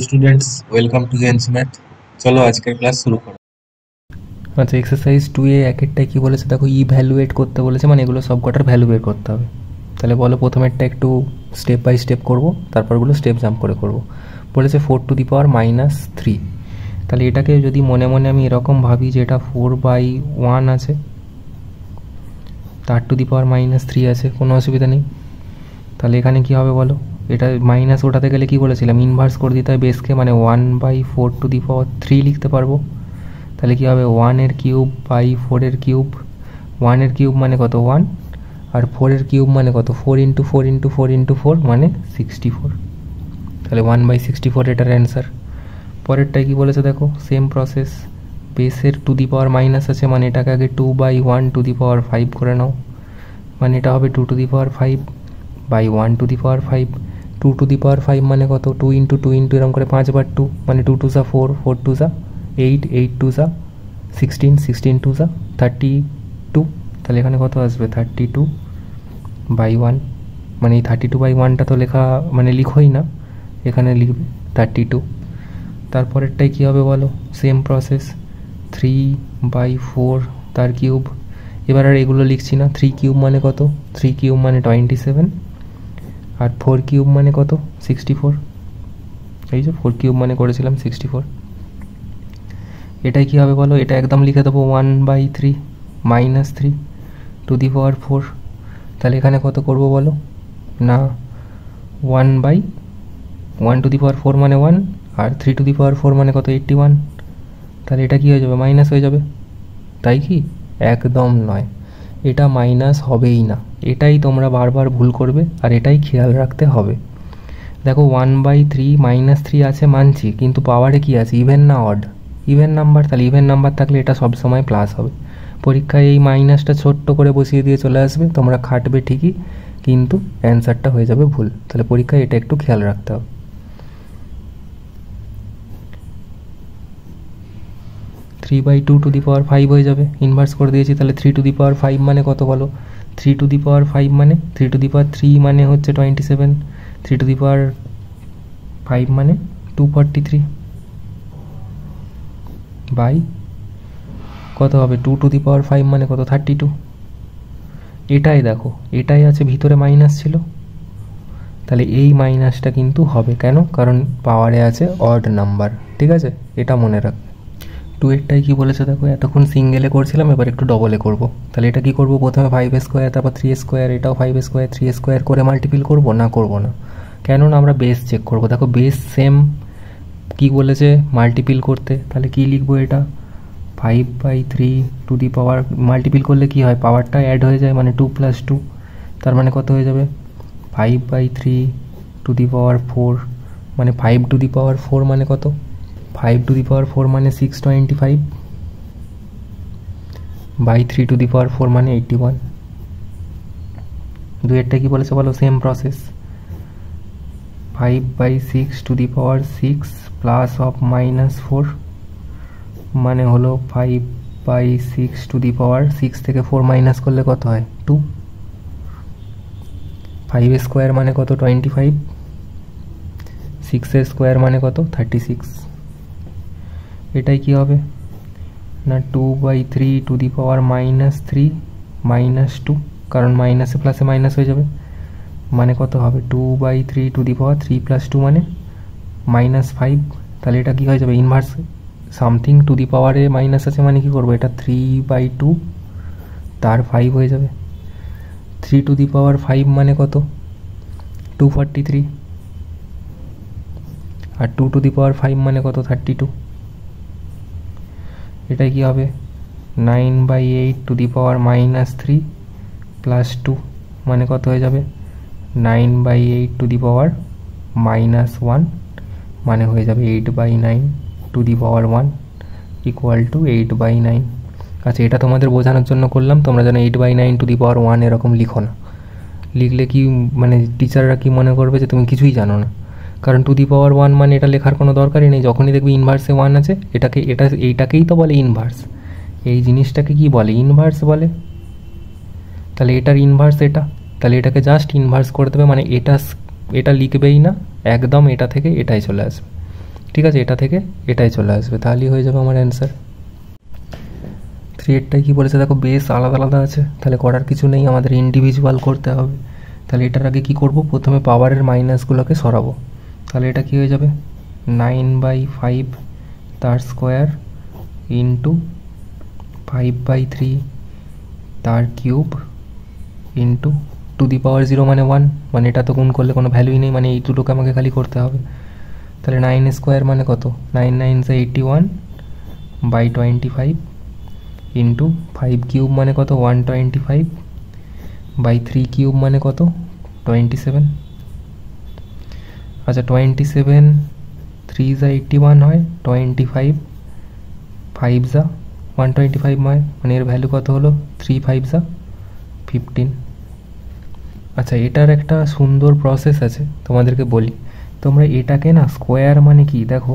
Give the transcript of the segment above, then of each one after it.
Students welcome to জেন্স math. চলো আজকের ক্লাস শুরু করো। আচ্ছা, এক্সারসাইজ 2 একেরটায় কী বলেছে দেখো, ইভ্যালুয়েট করতে বলেছে, মানে এগুলো সব কটার ভ্যালু বের করতে হবে। তাহলে বলো প্রথমেরটা একটু স্টেপ বাই স্টেপ করবো, তারপরগুলো স্টেপ জাম্প করে করবো। বলেছে 4⁻³ তাহলে এটাকে যদি মনে মনে আমি এরকম ভাবি যে এটা 4/1 আছে, তার টু দি পাওয়ার -3 আছে, কোনো অসুবিধা নেই। তাহলে এখানে কি হবে বলো, এটা মাইনাস ওঠাতে গেলে কি বলেছিলাম, ইনভার্স করে দিতে হয় বেসকে, মানে 1/4⁻³ লিখতে পারবো। তাহলে কী হবে, 1/4 1 মানে কত 1, আর 4 মানে কত 4 × 4 × 4 × 4 মানে 64। তাহলে 1/64 এটার অ্যান্সার। পরেরটাই কী বলেছে দেখো, সেম প্রসেস, বেসের টু দি পাওয়ার মাইনাস আছে, মানে এটাকে আগে 2/1⁵ করে নাও, মানে এটা হবে 2⁵/1⁵। 2⁵ মানে কত, 2 × 2 এরকম করে 5 বার 2, মানে 2 × 2 = 4, 4 × 2 = 8, 8 × 2 = 16, 16 × 2 = 32। তাহলে এখানে কত আসবে 32/1, মানে এই 32/1টা তো লেখা মানে লিখোই না, এখানে লিখবে 32। তারপরেরটাই কী হবে বলো, সেম প্রসেস, 3/4 তার কিউব। এবার আর এগুলো লিখছি না, 3³ মানে কত, 3³ মানে 27, আর 4³ মানে কত 64। এই যে 4³ মানে করেছিলাম 64। এটাই কী হবে বলো, এটা একদম লিখে দেবো 1/3 -3 টু দি পাওয়ার 4। তাহলে এখানে কত করবো বলো, না 1/1 টু দি পাওয়ার 4 মানে 1, আর 3 টু দি পাওয়ার 4 মানে কত 81। তাহলে এটা কী হয়ে যাবে, মাইনাস হয়ে যাবে, তাই কি? একদম নয়, এটা মাইনাস হবেই না, এটাই তোমরা বারবার ভুল করবে, আর এটাই খেয়াল রাখতে হবে। দেখো 1/3 -3 আছে মানছি, কিন্তু পাওয়ারে কি আছে, ইভেন না অড, ইভেন নাম্বার। তাহলে ইভেন নাম্বার থাকলে এটা সবসময় প্লাস হবে। পরীক্ষায় এই মাইনাসটা ছোট্ট করে বসিয়ে দিয়ে চলে আসবে, তোমরা খাটবে ঠিকই, কিন্তু অ্যান্সারটা হয়ে যাবে ভুল। তাহলে পরীক্ষায় এটা একটু খেয়াল রাখতে হবে। 3/2 টু দি পাওয়ার 5 হয়ে যাবে, ইনভার্স করে দিয়েছি। তাহলে 3 টু দি পাওয়ার 5 মানে কত বলো, 3 টু দি পাওয়ার 5 মানে 3 টু দি পাওয়ার 3 মানে হচ্ছে 27, 3 টু দি পাওয়ার 5 মানে 243 বাই কত হবে, 2 টু দি পাওয়ার 5 মানে কত 32। এটাই দেখো, এটাই আছে ভিতরে মাইনাস ছিল, তাহলে এই মাইনাসটা কিন্তু হবে কেন, কারণ পাওয়ারে আছে অড নাম্বার, ঠিক আছে, এটা মনে রাখবে। 2 এরটাই কী বলেছে দেখো, এতক্ষণ সিঙ্গেলে করছিলাম, এবার একটু ডবলে করব। তাহলে এটা কি করব, প্রথমে 5² তারপর 3², এটাও 5², 3² করে মাল্টিপিল করব না, করব না, কেননা আমরা বেস চেক করব। দেখো বেস সেম, কি বলেছে মাল্টিপিল করতে, তাহলে কি লিখবো, এটা 5/3 টু দি পাওয়ার, মাল্টিপিল করলে কি হয়, পাওয়ারটা অ্যাড হয়ে যায়, মানে 2 + 2, তার মানে কত হয়ে যাবে 5/3 টু দি পাওয়ার 4, মানে 5 টু দি পাওয়ার 4 মানে কত, 5 টু দি পাওয়ার 4 মানে 625 বাই 3 টু দি পাওয়ার 4 মানে 81। দুইয়েরটা কি বলেছে বলো, same process, 5/6 two the power 6 plus of -4 মানে হলো 5/6 টু দি পাওয়ার 6 থেকে 4 মাইনাস করলে কত হয় 2। 5² মানে কত 25, 6² মানে কত 36। এটাই কি হবে না 2/3 টু দি পাওয়ার -3 -2, কারণ মাইনাসে প্লাসে মাইনাস হয়ে যাবে, মানে কত হবে 2/3 টু দি পাওয়ার 3 + 2 মানে -5। তাহলে এটা কি হয়ে যাবে, ইনভার্স সামথিং টু দি পাওয়ারে মাইনাস আছে, মানে কি করবো, এটা 3/2 তার 5 হয়ে যাবে। 3 টু দি পাওয়ার 5 মানে কত 243, আর 2 টু দি পাওয়ার 5 মানে কত 32। এটাই কি হবে 9/8 টু দি পাওয়ার -3 প্লাস 2 মানে কত হয়ে যাবে 9/8 টু দি পাওয়ার -1 মানে হয়ে যাবে 8/9 two the power 1 equal to 8/9। আচ্ছা, এটা তোমাদের বোঝানোর জন্য করলাম, তোমরা যেন 8/9 টু দি পাওয়ার 1 এরকম লিখো না, লিখলে কি মানে টিচাররা কি মনে করবে যে তুমি কিছুই জানো না, কারণ টু দি পাওয়ার 1 মানে এটা লেখার কোনো দরকারই নেই। যখনই দেখবি ইনভার্সে 1 আছে, এইটাকেই তো বলে ইনভার্স, এই জিনিসটাকে কি বলে ইনভার্স বলে। তাহলে এটার ইনভার্স এটা, তাহলে এটাকে জাস্ট ইনভার্স করে দেবে, মানে এটা লিখবেই না, একদম এটা থেকে এটাই চলে আসবে। ঠিক আছে, এটা থেকে এটাই চলে আসবে, তাহলেই হয়ে যাবে আমার অ্যান্সার। 3-এরটাই কী বলেছে দেখো, বেস আলাদা আলাদা আছে, তাহলে করার কিছু নেই, আমাদের ইন্ডিভিজুয়াল করতে হবে। তাহলে এটার আগে কি করব, প্রথমে পাওয়ারের মাইনাসগুলোকে সরাবো। তাহলে এটা কি হয়ে যাবে, 9/5 তার স্কোয়ার ইন্টু 5/3 তার কিউব ইন্টু 2 মানে 1, মানে এটা তো গুণ করলে কোনো ভ্যালুই নেই, মানে এই দুটোকে আমাকে খালি করতে হবে। তাহলে 9 স্কোয়ার মানে কত, 9 9 81/25 ইন্টু 5 কিউব মানে কত 125/3 কিউব মানে কত 27। আচ্ছা 27 3 81 হয়, 25 5 125 মানে এর ভ্যালু কত হলো 3 5 15। আচ্ছা এটার একটা সুন্দর প্রসেস আছে, তোমাদেরকে বলি। তোমরা এটাকে না স্কোয়ার মানে কি দেখো,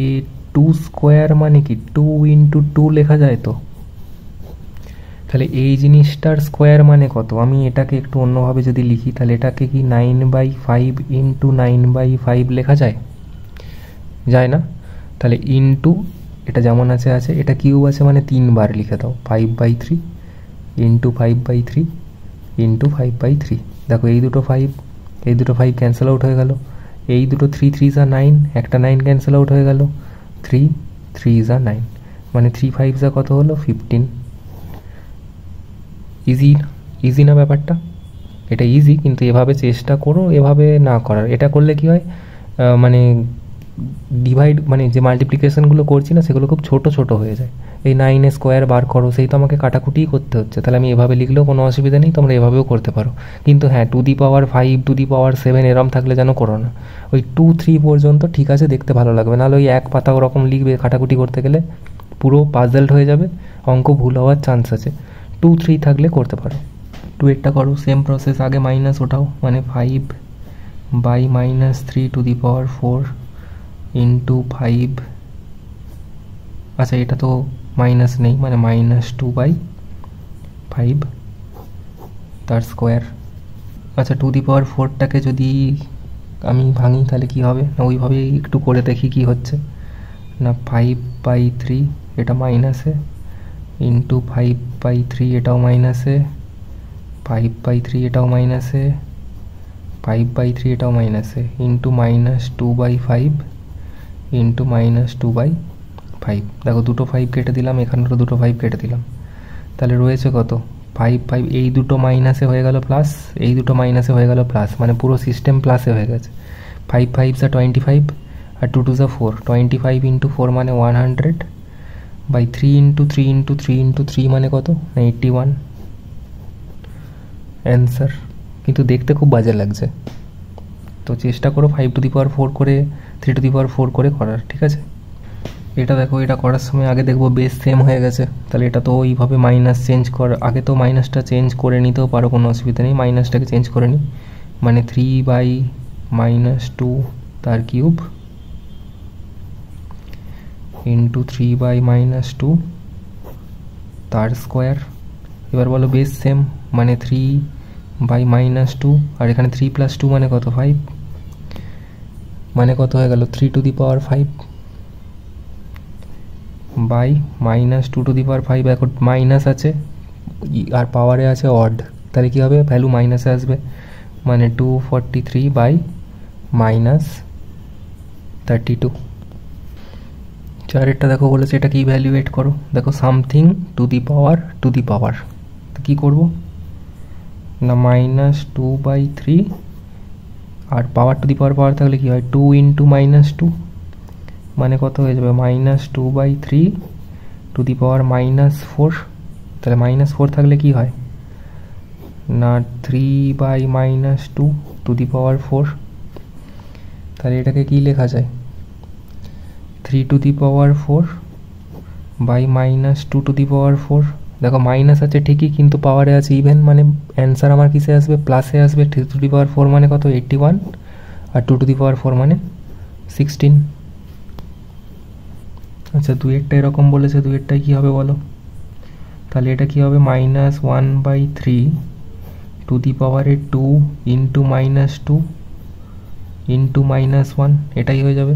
এ 2 স্কোয়ার মানে কি 2 ইন্টু 2 লেখা যায় তো। তাহলে এই জিনিসটার স্কোয়ার মানে কত, আমি এটাকে একটু অন্যভাবে যদি লিখি, তাহলে এটাকে কি 9/5 ইন্টু 9/5 লেখা যায়, যায় না? তাহলে ইন্টু এটা যেমন আছে আছে, এটা কিউব আছে মানে 3 বার লিখে দাও, 5/3 ইন্টু 5/3 ইন্টু 5/3। দেখো এই দুটো 5, এই দুটো 5 ক্যান্সেল আউট হয়ে গেল, এই দুটো 3 3 9, একটা 9 ক্যান্সেল আউট হয়ে গেল, 3 3 9, মানে 3 5 কত হলো 15। ইজি ইজি না ব্যাপারটা? এটা ইজি, কিন্তু এভাবে চেষ্টা করো এভাবে না করার। এটা করলে কি হয়, মানে ডিভাইড মানে যে মাল্টিপ্লিকেশনগুলো করছি না সেগুলো খুব ছোট ছোট হয়ে যায়। এই 9 স্কোয়ার বার করো, সেই তো আমাকে কাটাকুটিই করতে হচ্ছে, তাহলে আমি এভাবে লিখলেও কোনো অসুবিধা নেই, তোমরা এভাবেও করতে পারো। কিন্তু হ্যাঁ 2^5 2^7 এরম থাকলে যেন করো না, ওই 2 3 পর্যন্ত ঠিক আছে, দেখতে ভালো লাগবে, নাহলে ওই এক পাতা ওরকম লিখবে কাটাকুটি করতে গেলে পুরো পাজলড হয়ে যাবে, অঙ্ক ভুল হওয়ার চান্স আছে। 2 3 থাকলে করতে পারো। 2-এরটা করো সেম প্রসেস, আগে মাইনাস ওঠাও, মানে 5/-3^4 ইন্টু 5, আচ্ছা এটা তো মাইনাস নেই, মানে -2/5 তার স্কোয়ার। আচ্ছা 2^4টাকে যদি আমি ভাঙি তাহলে কি হবে, না ওইভাবেই একটু করে দেখি কি হচ্ছে, না 5/3 এটা মাইনাসে ইন্টু 5/3 এটাও মাইনাসে, 5/3 এটাও মাইনাসে, 5/3 এটাও মাইনাসে, ইন্টু -2/5 ইন্টু -2/5। দেখো দুটো 5 কেটে দিলাম, এখানেরও দুটো 5 কেটে দিলাম, তাহলে রয়েছে কত 5 5, এই দুটো মাইনাসে হয়ে গেল প্লাস, এই দুটো মাইনাসে হয়ে গেল প্লাস, মানে পুরো সিস্টেম প্লাসে হয়ে গেছে। 5 5 25 আর 2 2 4, 25 ইন্টু 4 মানে 100/3 ইন্টু 3 ইন্টু 3 ইন্টু 3 মানে কত, 81 অ্যান্সার। কিন্তু দেখতে খুব বাজে লাগছে, তো চেষ্টা করো 5^4 করে 3^4 করে করার, ঠিক আছে? এটা দেখো, এটা করার সময় আগে দেখবো বেস সেম হয়ে গেছে, তাহলে এটা তো ওইভাবে মাইনাস চেঞ্জ কর, আগে তো মাইনাসটা চেঞ্জ করে নিতেও পারো, কোনো অসুবিধা নেই, মাইনাসটাকে চেঞ্জ করে নিই, মানে 3/-2 তার কিউব ইন্টু 3/-2 তার স্কোয়ার। এবার বলো বেস সেম, মানে 3/-2, আর এখানে 3 + 2 মানে কত 5, মানে কত হয়ে গেল 3^5 বাই -2^5। এখন মাইনাস আছে আর পাওয়ারে আছে অড, তাহলে কী হবে, ভ্যালু মাইনাসে আসবে, মানে 243/-32। 4-এরটা দেখো বলেছে এটা কি ইভ্যালুয়েট করো, দেখো সামথিং টু দি পাওয়ার তো কী করবো না -2/3, আর পাওয়ার টু দি পাওয়ার থাকলে কী হয় 2 ইন্টু -2, মানে কত হয়ে যাবে -2/3 টু দি পাওয়ার -4। তাহলে -4 থাকলে কি হয় না 3/-2 টু দি পাওয়ার 4। তাহলে এটাকে কি লেখা যায় 3 to the power 4 by -2 to the power 4। দেখো মাইনাস আছে ঠিকই, কিন্তু পাওয়ারে আছে ইভেন, মানে অ্যান্সার আমার কিসে আসবে, প্লাসে আসবে। 3 টু দি পাওয়ার 4 মানে কত 81, আর 2 টু দি পাওয়ার 4 মানে 16। আচ্ছা 2-এরটা এরকম বলেছে, 2-এরটাই কী হবে বলো, তাহলে এটা কী হবে -1/3 টু দি পাওয়ারে 2 ইন্টু -2 ইন্টু -1, এটাই হয়ে যাবে।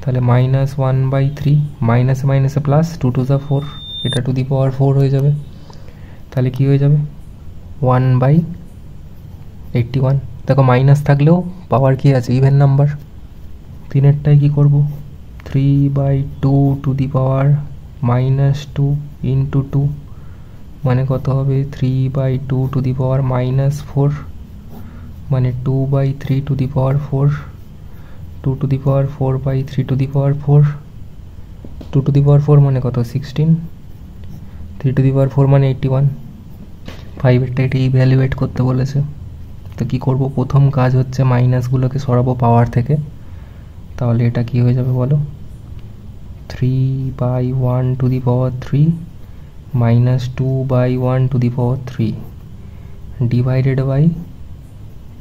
তাহলে -1/3, মাইনাসে মাইনাসে প্লাস, 2 টু দ্য 4, এটা টু দি পাওয়ার 4 হয়ে যাবে। তাহলে কি হয়ে যাবে 1/81। দেখো মাইনাস থাকলেও পাওয়ার কি আছে, ইভেন নাম্বার। তিনেরটায় কি করব, 3/2 টু দি পাওয়ার -2 ইন্টু 2 মানে কত হবে 3/2 টু দি পাওয়ার -4 মানে 2/3 to the power 4, 2 to the power 4/3 to the power 4, 2 to the power 4 মানে কত 16, 3 টু দি পাওয়ার 4 মানে 81। 5এরটা এটা ইভ্যালুয়েট করতে বলেছে। তো কি করব, প্রথম কাজ হচ্ছে মাইনাসগুলোকে সরাবো পাওয়ার থেকে। তাহলে এটা কি হয়ে যাবে বলো, 3/1 to the power 3 -2/1 to the power 3 divided by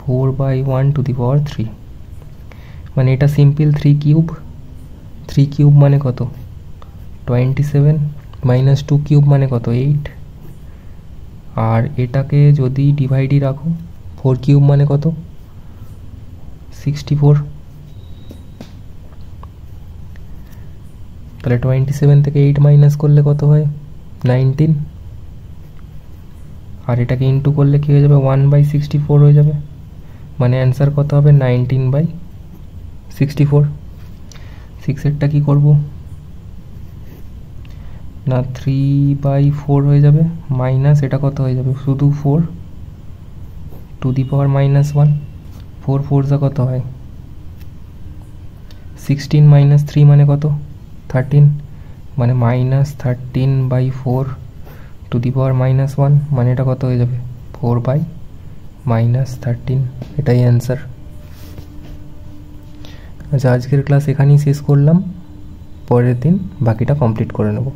4/1 to the power 3। মানে এটা সিম্পল 3 কিউব, 3 কিউব মানে কত 27, -2 কিউব মানে কত 8, আর এটাকে যদি ডিভাইডই রাখো 4 কিউব মানে কত 64। তাহলে 27 থেকে 8 মাইনাস করলে কত হয় 19, আর এটাকে ইন্টু করলে কি হয়ে যাবে 1/64 হয়ে যাবে। মানে অ্যান্সার কত হবে 19/64। 6এরটা কি করব না 3/4 হয়ে যাবে, মাইনাস এটা কত হয়ে যাবে শুধু 4 টু দি পাওয়ার -1, 4 4 যা কত হয় 16 - 3 মানে কত 13, মানে -13/4 টু দি পাওয়ার -1 মানে এটা কত হয়ে যাবে 4/-13। এটাই অ্যান্সার। আচ্ছা, আজকের ক্লাস এখানেই শেষ করলাম, পরের দিন বাকিটা কমপ্লিট করে নেব।